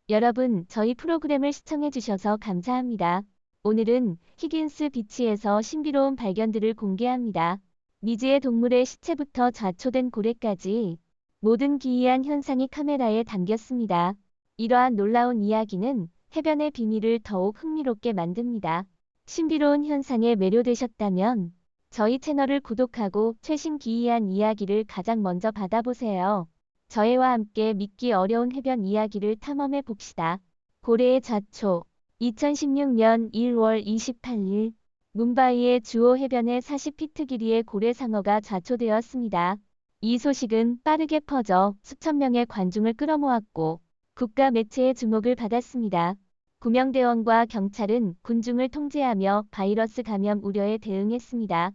여러분, 저희 프로그램을 시청해주셔서 감사합니다. 오늘은 히긴스 비치에서 신비로운 발견들을 공개합니다. 미지의 동물의 시체부터 좌초된 고래까지 모든 기이한 현상이 카메라에 담겼습니다. 이러한 놀라운 이야기는 해변의 비밀을 더욱 흥미롭게 만듭니다. 신비로운 현상에 매료되셨다면 저희 채널을 구독하고 최신 기이한 이야기를 가장 먼저 받아보세요. 저희와 함께 믿기 어려운 해변 이야기를 탐험해 봅시다. 고래의 좌초. 2016년 1월 28일 뭄바이의 주오 해변에 40피트 길이의 고래 상어가 좌초되었습니다. 이 소식은 빠르게 퍼져 수천 명의 관중을 끌어모았고 국가 매체의 주목을 받았습니다. 구명대원과 경찰은 군중을 통제하며 바이러스 감염 우려에 대응했습니다.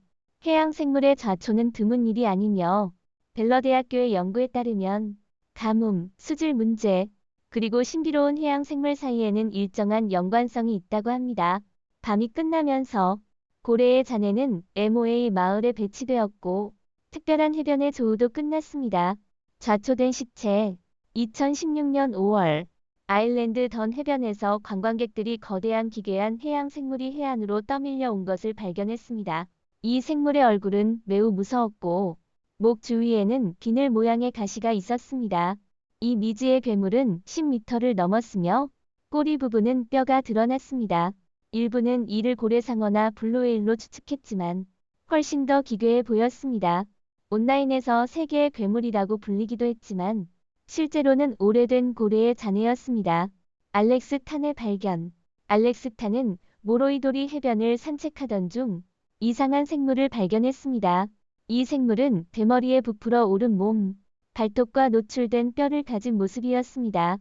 해양생물의 좌초는 드문 일이 아니며 벨러대학교의 연구에 따르면 가뭄, 수질 문제, 그리고 신비로운 해양 생물 사이에는 일정한 연관성이 있다고 합니다. 밤이 끝나면서 고래의 잔해는 MOA 마을에 배치되었고 특별한 해변의 조우도 끝났습니다. 좌초된 시체. 2016년 5월 아일랜드 던 해변에서 관광객들이 거대한 기괴한 해양 생물이 해안으로 떠밀려 온 것을 발견했습니다. 이 생물의 얼굴은 매우 무서웠고 목 주위에는 비늘 모양의 가시가 있었습니다. 이 미지의 괴물은 10m를 넘었으며 꼬리 부분은 뼈가 드러났습니다. 일부는 이를 고래상어나 블루웨일로 추측했지만 훨씬 더 기괴해 보였습니다. 온라인에서 세계의 괴물이라고 불리기도 했지만 실제로는 오래된 고래의 잔해였습니다. 알렉스 탄의 발견. 알렉스 탄은 모로이도리 해변을 산책하던 중 이상한 생물을 발견했습니다. 이 생물은 대머리에 부풀어 오른 몸, 발톱과 노출된 뼈를 가진 모습이었습니다.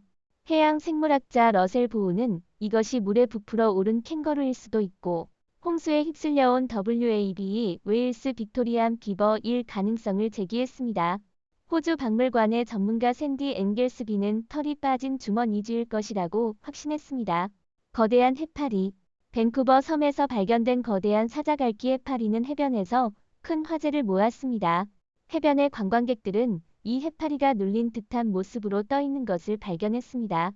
해양 생물학자 러셀 보우는 이것이 물에 부풀어 오른 캥거루일 수도 있고 홍수에 휩쓸려온 WAB 웨일스 빅토리안 비버일 가능성을 제기했습니다. 호주 박물관의 전문가 샌디 앵겔스비는 털이 빠진 주머니쥐일 것이라고 확신했습니다. 거대한 해파리. 밴쿠버 섬에서 발견된 거대한 사자갈기 해파리는 해변에서 큰 화제를 모았습니다. 해변의 관광객들은 이 해파리가 눌린 듯한 모습으로 떠 있는 것을 발견했습니다.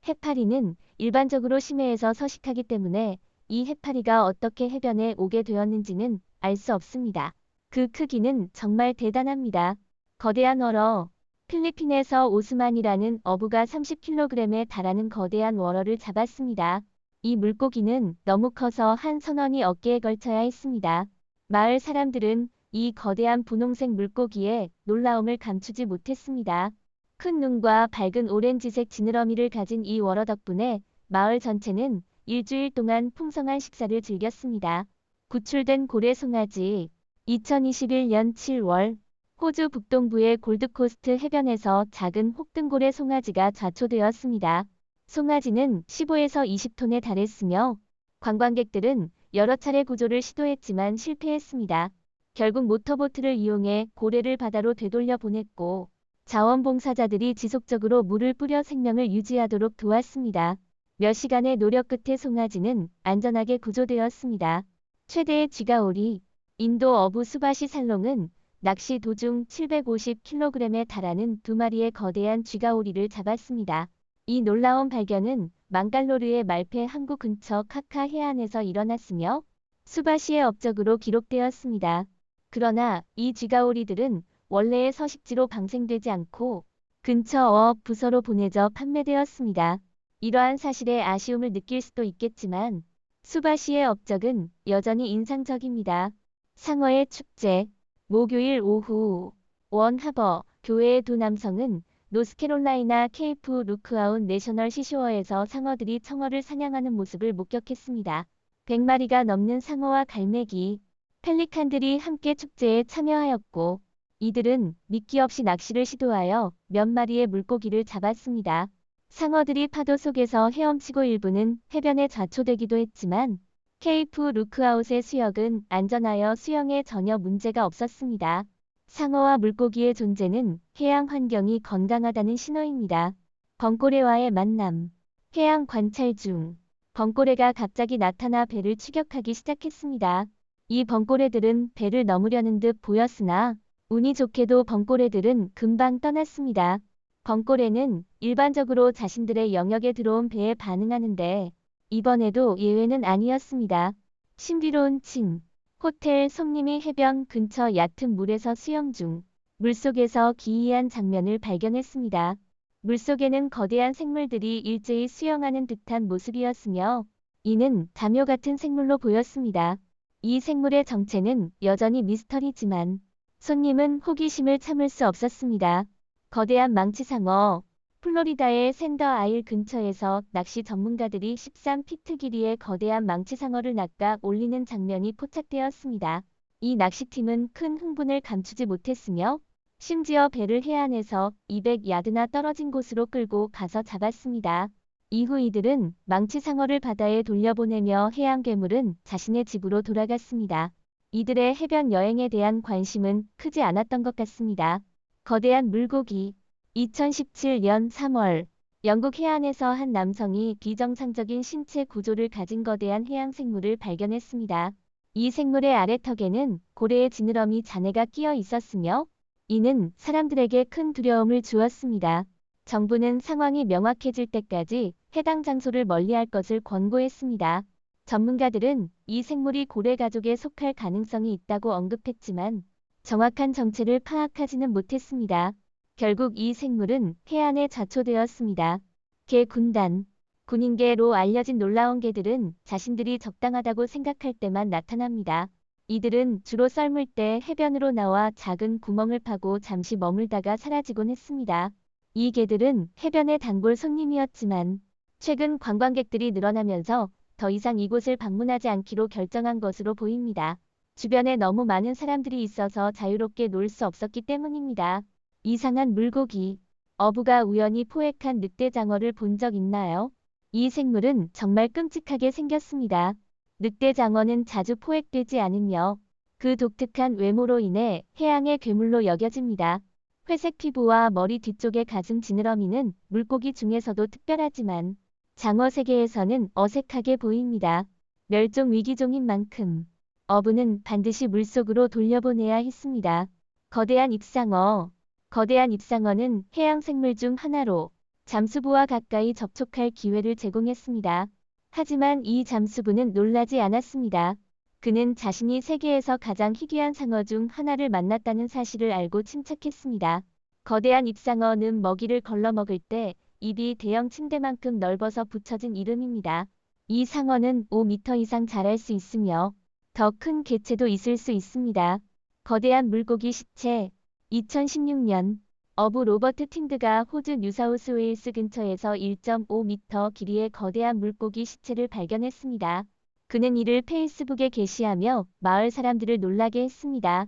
해파리는 일반적으로 심해에서 서식하기 때문에 이 해파리가 어떻게 해변에 오게 되었는지는 알 수 없습니다. 그 크기는 정말 대단합니다. 거대한 워러. 필리핀에서 오스만이라는 어부가 30kg에 달하는 거대한 워러를 잡았습니다. 이 물고기는 너무 커서 한 선원이 어깨에 걸쳐야 했습니다. 마을 사람들은 이 거대한 분홍색 물고기에 놀라움을 감추지 못했습니다. 큰 눈과 밝은 오렌지색 지느러미를 가진 이 워러 덕분에 마을 전체는 일주일 동안 풍성한 식사를 즐겼습니다. 구출된 고래 송아지. 2021년 7월 호주 북동부의 골드코스트 해변에서 작은 혹등고래 송아지가 좌초되었습니다. 송아지는 15에서 20톤에 달했으며 관광객들은 여러 차례 구조를 시도했지만 실패했습니다. 결국 모터보트를 이용해 고래를 바다로 되돌려 보냈고 자원봉사자들이 지속적으로 물을 뿌려 생명을 유지하도록 도왔습니다. 몇 시간의 노력 끝에 송아지는 안전하게 구조되었습니다. 최대의 쥐가오리. 인도 어부 수바시 살롱은 낚시 도중 750kg에 달하는 두 마리의 거대한 쥐가오리를 잡았습니다. 이 놀라운 발견은 망갈로르의 말패 항구 근처 카카 해안에서 일어났으며 수바시의 업적으로 기록되었습니다. 그러나 이 쥐가오리들은 원래의 서식지로 방생되지 않고 근처 어업 부서로 보내져 판매되었습니다. 이러한 사실에 아쉬움을 느낄 수도 있겠지만 수바시의 업적은 여전히 인상적입니다. 상어의 축제. 목요일 오후 원하버 교회의 두 남성은 노스캐롤라이나 케이프 루크아웃 내셔널 시쇼어에서 상어들이 청어를 사냥하는 모습을 목격했습니다. 100마리가 넘는 상어와 갈매기, 펠리칸들이 함께 축제에 참여하였고 이들은 미끼 없이 낚시를 시도하여 몇 마리의 물고기를 잡았습니다. 상어들이 파도 속에서 헤엄치고 일부는 해변에 좌초되기도 했지만 케이프 루크아웃의 수역은 안전하여 수영에 전혀 문제가 없었습니다. 상어와 물고기의 존재는 해양 환경이 건강하다는 신호입니다. 벙꼬레와의 만남. 해양 관찰 중 벙꼬레가 갑자기 나타나 배를 추격하기 시작했습니다. 이 벙꼬레들은 배를 넘으려는 듯 보였으나 운이 좋게도 벙꼬레들은 금방 떠났습니다. 범고래는 일반적으로 자신들의 영역에 들어온 배에 반응하는데 이번에도 예외는 아니었습니다. 신비로운 칭. 호텔 손님이 해변 근처 얕은 물에서 수영 중 물속에서 기이한 장면을 발견했습니다. 물속에는 거대한 생물들이 일제히 수영하는 듯한 모습이었으며 이는 다묘 같은 생물로 보였습니다. 이 생물의 정체는 여전히 미스터리지만 손님은 호기심을 참을 수 없었습니다. 거대한 망치상어. 플로리다의 샌더 아일 근처에서 낚시 전문가들이 13피트 길이의 거대한 망치상어를 낚아 올리는 장면이 포착되었습니다. 이 낚시팀은 큰 흥분을 감추지 못했으며 심지어 배를 해안에서 200야드나 떨어진 곳으로 끌고 가서 잡았습니다. 이후 이들은 망치상어를 바다에 돌려보내며 해양 괴물은 자신의 집으로 돌아갔습니다. 이들의 해변 여행에 대한 관심은 크지 않았던 것 같습니다. 거대한 물고기. 2017년 3월 영국 해안에서 한 남성이 비정상적인 신체 구조를 가진 거대한 해양 생물을 발견했습니다. 이 생물의 아래턱에는 고래의 지느러미 잔해가 끼어 있었으며 이는 사람들에게 큰 두려움을 주었습니다. 정부는 상황이 명확해질 때까지 해당 장소를 멀리할 것을 권고했습니다. 전문가들은 이 생물이 고래 가족에 속할 가능성이 있다고 언급했지만 정확한 정체를 파악하지는 못했습니다. 결국 이 생물은 해안에 자초되었습니다. 개 군단. 군인개로 알려진 놀라운 개들은 자신들이 적당하다고 생각할 때만 나타납니다. 이들은 주로 썰물 때 해변으로 나와 작은 구멍을 파고 잠시 머물다가 사라지곤 했습니다. 이 개들은 해변의 단골 손님이었지만 최근 관광객들이 늘어나면서 더 이상 이곳을 방문하지 않기로 결정한 것으로 보입니다. 주변에 너무 많은 사람들이 있어서 자유롭게 놀 수 없었기 때문입니다. 이상한 물고기. 어부가 우연히 포획한 늑대장어를 본 적 있나요? 이 생물은 정말 끔찍하게 생겼습니다. 늑대장어는 자주 포획되지 않으며 그 독특한 외모로 인해 해양의 괴물로 여겨집니다. 회색 피부와 머리 뒤쪽의 가슴 지느러미는 물고기 중에서도 특별하지만 장어 세계에서는 어색하게 보입니다. 멸종 위기종인 만큼 어부는 반드시 물속으로 돌려보내야 했습니다. 거대한 입상어. 거대한 입상어는 해양 생물 중 하나로 잠수부와 가까이 접촉할 기회를 제공했습니다. 하지만 이 잠수부는 놀라지 않았습니다. 그는 자신이 세계에서 가장 희귀한 상어 중 하나를 만났다는 사실을 알고 침착했습니다. 거대한 입상어는 먹이를 걸러먹을 때 입이 대형 침대만큼 넓어서 붙여진 이름입니다. 이 상어는 5m 이상 자랄 수 있으며 더 큰 개체도 있을 수 있습니다. 거대한 물고기 시체. 2016년 어부 로버트 틴드가 호주 뉴사우스웨일스 근처에서 1.5m 길이의 거대한 물고기 시체를 발견했습니다. 그는 이를 페이스북에 게시하며 마을 사람들을 놀라게 했습니다.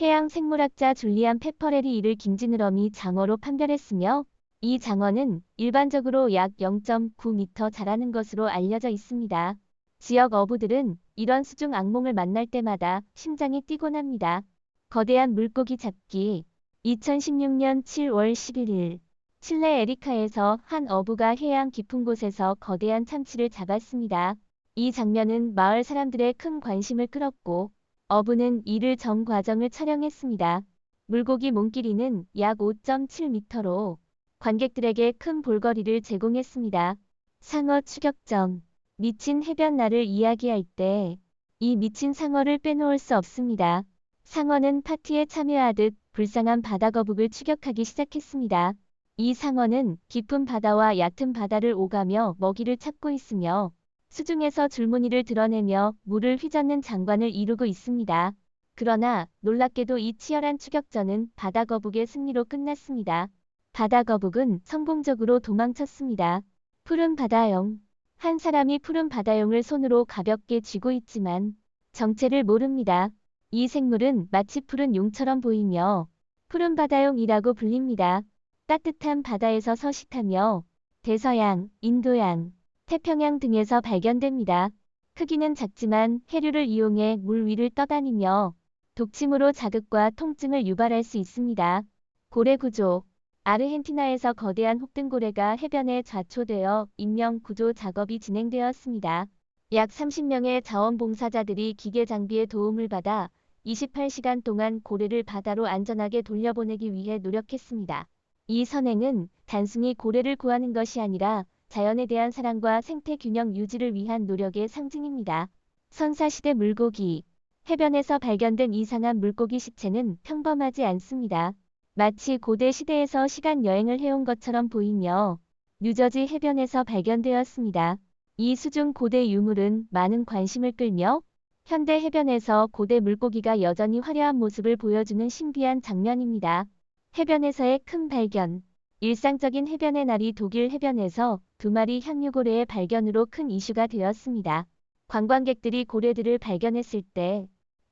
해양 생물학자 줄리안 페퍼렐이 이를 긴지느러미 장어로 판별했으며 이 장어는 일반적으로 약 0.9m 자라는 것으로 알려져 있습니다. 지역 어부들은 이런 수중 악몽을 만날 때마다 심장이 뛰곤 합니다. 거대한 물고기 잡기. 2016년 7월 11일 칠레 에리카에서 한 어부가 해양 깊은 곳에서 거대한 참치를 잡았습니다. 이 장면은 마을 사람들의 큰 관심을 끌었고 어부는 이를 전 과정을 촬영했습니다. 물고기 몸길이는 약 5.7m로 관객들에게 큰 볼거리를 제공했습니다. 상어 추격전. 미친 해변날을 이야기할 때 이 미친 상어를 빼놓을 수 없습니다. 상어는 파티에 참여하듯 불쌍한 바다거북을 추격하기 시작했습니다. 이 상어는 깊은 바다와 얕은 바다를 오가며 먹이를 찾고 있으며 수중에서 줄무늬를 드러내며 물을 휘젓는 장관을 이루고 있습니다. 그러나 놀랍게도 이 치열한 추격전은 바다거북의 승리로 끝났습니다. 바다거북은 성공적으로 도망쳤습니다. 푸른 바다용. 한 사람이 푸른 바다용을 손으로 가볍게 쥐고 있지만 정체를 모릅니다. 이 생물은 마치 푸른 용처럼 보이며 푸른 바다용이라고 불립니다. 따뜻한 바다에서 서식하며 대서양, 인도양, 태평양 등에서 발견됩니다. 크기는 작지만 해류를 이용해 물 위를 떠다니며 독침으로 자극과 통증을 유발할 수 있습니다. 고래 구조. 아르헨티나에서 거대한 혹등고래가 해변에 좌초되어 인명 구조 작업이 진행되었습니다. 약 30명의 자원봉사자들이 기계 장비의 도움을 받아 28시간 동안 고래를 바다로 안전하게 돌려보내기 위해 노력했습니다. 이 선행은 단순히 고래를 구하는 것이 아니라 자연에 대한 사랑과 생태 균형 유지를 위한 노력의 상징입니다. 선사시대 물고기. 해변에서 발견된 이상한 물고기 시체는 평범하지 않습니다. 마치 고대 시대에서 시간 여행을 해온 것처럼 보이며 뉴저지 해변에서 발견되었습니다. 이 수중 고대 유물은 많은 관심을 끌며 현대 해변에서 고대 물고기가 여전히 화려한 모습을 보여주는 신비한 장면입니다. 해변에서의 큰 발견. 일상적인 해변의 날이 독일 해변에서 2마리 향유고래의 발견으로 큰 이슈가 되었습니다. 관광객들이 고래들을 발견했을 때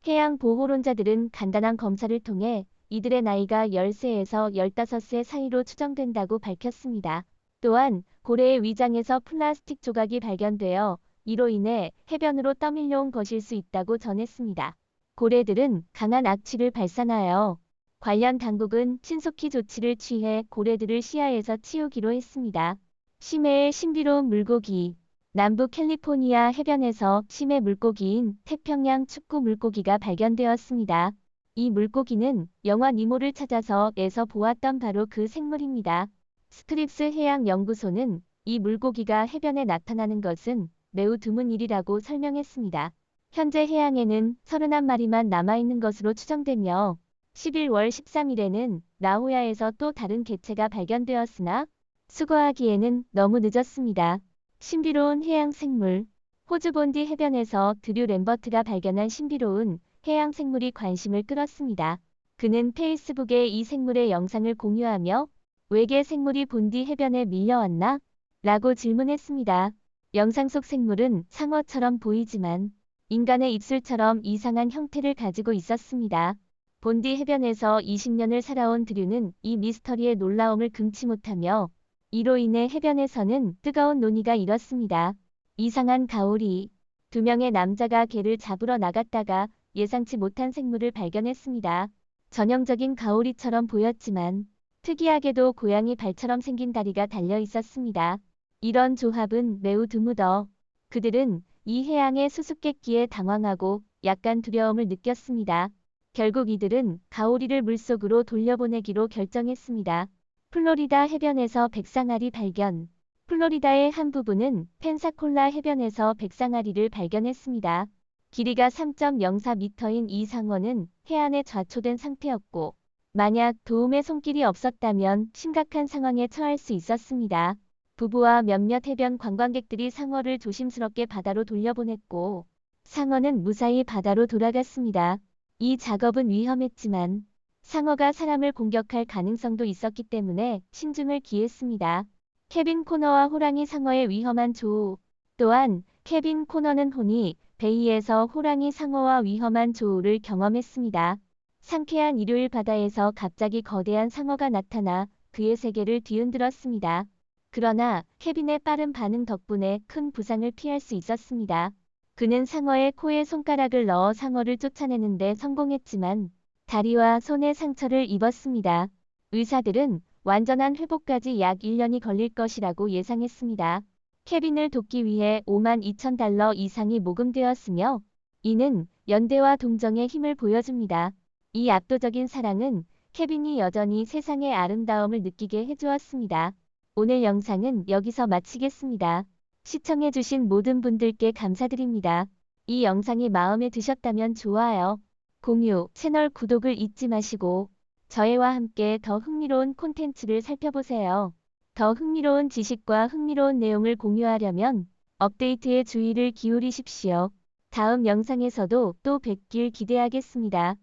해양 보호론자들은 간단한 검사를 통해 이들의 나이가 10세에서 15세 사이로 추정된다고 밝혔습니다. 또한 고래의 위장에서 플라스틱 조각이 발견되어 이로 인해 해변으로 떠밀려온 것일 수 있다고 전했습니다. 고래들은 강한 악취를 발산하여 관련 당국은 신속히 조치를 취해 고래들을 시야에서 치우기로 했습니다. 심해의 신비로운 물고기. 남부 캘리포니아 해변에서 심해 물고기인 태평양 축구 물고기가 발견되었습니다. 이 물고기는 영화 니모를 찾아서에서 보았던 바로 그 생물입니다. 스크립스 해양연구소는 이 물고기가 해변에 나타나는 것은 매우 드문 일이라고 설명했습니다. 현재 해양에는 31마리만 남아있는 것으로 추정되며 11월 13일에는 라호야에서 또 다른 개체가 발견되었으나 수거하기에는 너무 늦었습니다. 신비로운 해양 생물. 호주 본디 해변에서 드류 램버트가 발견한 신비로운 해양 생물이 관심을 끌었습니다. 그는 페이스북에 이 생물의 영상을 공유하며 외계 생물이 본디 해변에 밀려왔나? 라고 질문했습니다. 영상 속 생물은 상어처럼 보이지만 인간의 입술처럼 이상한 형태를 가지고 있었습니다. 본디 해변에서 20년을 살아온 드류는 이 미스터리의 놀라움을 금치 못하며 이로 인해 해변에서는 뜨거운 논의가 일었습니다. 이상한 가오리. 2명의 남자가 개를 잡으러 나갔다가 예상치 못한 생물을 발견했습니다. 전형적인 가오리처럼 보였지만 특이하게도 고양이 발처럼 생긴 다리가 달려 있었습니다. 이런 조합은 매우 드무더 그들은 이 해양의 수수께끼에 당황하고 약간 두려움을 느꼈습니다. 결국 이들은 가오리를 물속으로 돌려보내기로 결정했습니다. 플로리다 해변에서 백상아리 발견. 플로리다의 한 부부는 펜사콜라 해변에서 백상아리를 발견했습니다. 길이가 3.04m인 이 상어는 해안에 좌초된 상태였고 만약 도움의 손길이 없었다면 심각한 상황에 처할 수 있었습니다. 부부와 몇몇 해변 관광객들이 상어를 조심스럽게 바다로 돌려보냈고 상어는 무사히 바다로 돌아갔습니다. 이 작업은 위험했지만 상어가 사람을 공격할 가능성도 있었기 때문에 신중을 기했습니다. 케빈 코너와 호랑이 상어의 위험한 조우. 또한 케빈 코너는 호니 베이에서 호랑이 상어와 위험한 조우를 경험했습니다. 상쾌한 일요일 바다에서 갑자기 거대한 상어가 나타나 그의 세계를 뒤흔들었습니다. 그러나 케빈의 빠른 반응 덕분에 큰 부상을 피할 수 있었습니다. 그는 상어의 코에 손가락을 넣어 상어를 쫓아내는데 성공했지만 다리와 손에 상처를 입었습니다. 의사들은 완전한 회복까지 약 1년이 걸릴 것이라고 예상했습니다. 케빈을 돕기 위해 $52,000 이상이 모금되었으며 이는 연대와 동정의 힘을 보여줍니다. 이 압도적인 사랑은 케빈이 여전히 세상의 아름다움을 느끼게 해주었습니다. 오늘 영상은 여기서 마치겠습니다. 시청해주신 모든 분들께 감사드립니다. 이 영상이 마음에 드셨다면 좋아요, 공유, 채널 구독을 잊지 마시고 저희와 함께 더 흥미로운 콘텐츠를 살펴보세요. 더 흥미로운 지식과 흥미로운 내용을 공유하려면 업데이트에 주의를 기울이십시오. 다음 영상에서도 또 뵙길 기대하겠습니다.